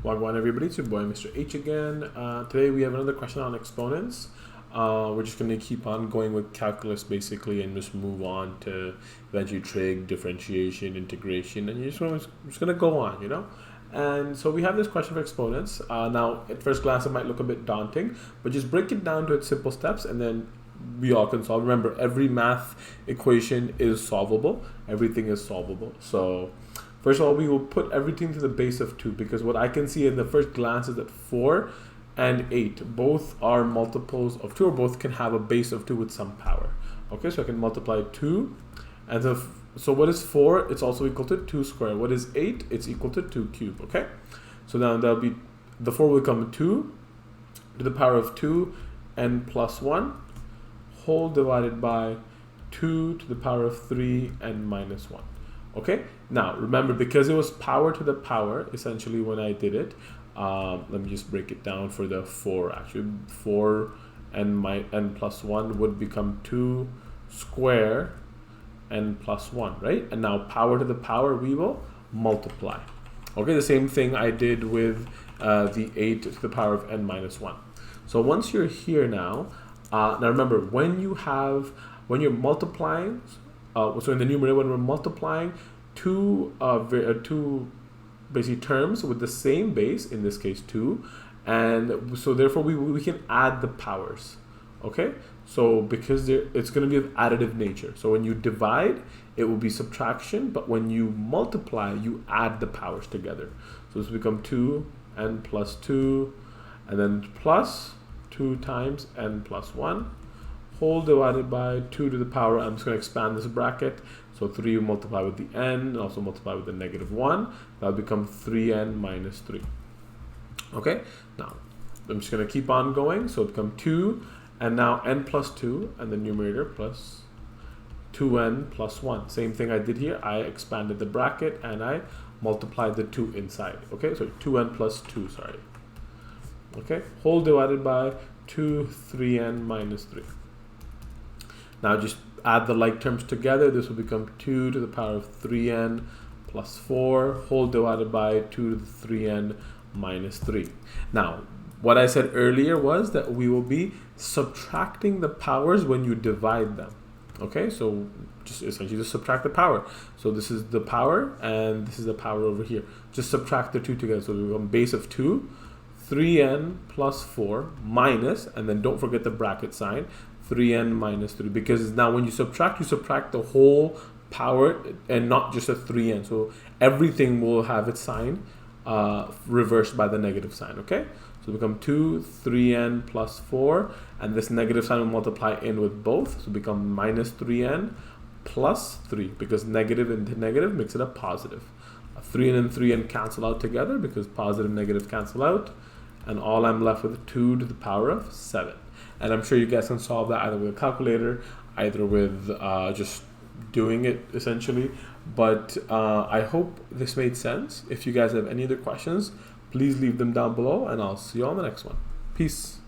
Wagwan everybody, it's your boy Mr. H again. Today we have another question on exponents. We're just going to keep on going with calculus basically and just move on to eventually trig, differentiation, integration, and you're just going to go on, you know. And so we have this question for exponents. Now at first glance it might look a bit daunting, but just break it down to its simple steps and then we all can solve. Remember, every math equation is solvable. Everything is solvable. So first of all, we will put everything to the base of 2 because what I can see in the first glance is that 4 and 8 both are multiples of 2, or both can have a base of 2 with some power. Okay, so I can multiply 2, and so what is 4? It's also equal to 2 squared. What is 8? It's equal to 2 cubed. Okay, so now that'll be, the 4 will become 2 to the power of 2 n plus 1 whole divided by 2 to the power of 3 n minus 1. Okay, now remember, because it was power to the power essentially when I did it, let me just break it down for the 4. Actually 4 n plus 1 would become 2 square n plus 1, right? And now power to the power, we will multiply. Okay, the same thing I did with the 8 to the power of n minus 1. So once you're here now, now remember, when you're multiplying, so in the numerator, when we're multiplying two basically terms with the same base, in this case 2, and so therefore we can add the powers. Okay, so because it's going to be of additive nature, so when you divide it will be subtraction, but when you multiply you add the powers together. So this will become 2 n plus 2 and then plus 2 times n plus 1 whole divided by 2 to the power, I'm just going to expand this bracket, so 3 will multiply with the n and also multiply with the negative 1, that will become 3n minus 3. Okay, now I'm just going to keep on going, so it become 2 and now n plus 2 and the numerator plus 2n plus 1. Same thing I did here, I expanded the bracket and I multiplied the 2 inside. Okay, so 2n plus 2, sorry. Okay, whole divided by 2 3n minus 3. Now just add the like terms together. This will become 2 to the power of 3n plus 4 whole divided by 2 to the 3n minus 3. Now what I said earlier was that we will be subtracting the powers when you divide them. Okay, so just essentially just subtract the power. So this is the power and this is the power over here. Just subtract the 2 together. So we become base of 2 3n plus 4 minus, and then don't forget the bracket sign, 3n minus 3, because now when you subtract the whole power and not just a 3n. So everything will have its sign reversed by the negative sign. Okay, so become 2 3n plus 4, and this negative sign will multiply in with both, so become minus 3n plus 3, because negative into negative makes it a positive. 3n and 3n cancel out together because positive and negative cancel out, and all I'm left with 2 to the power of 7. And I'm sure you guys can solve that either with a calculator, either with just doing it essentially. But I hope this made sense. If you guys have any other questions, please leave them down below and I'll see you on the next one. Peace.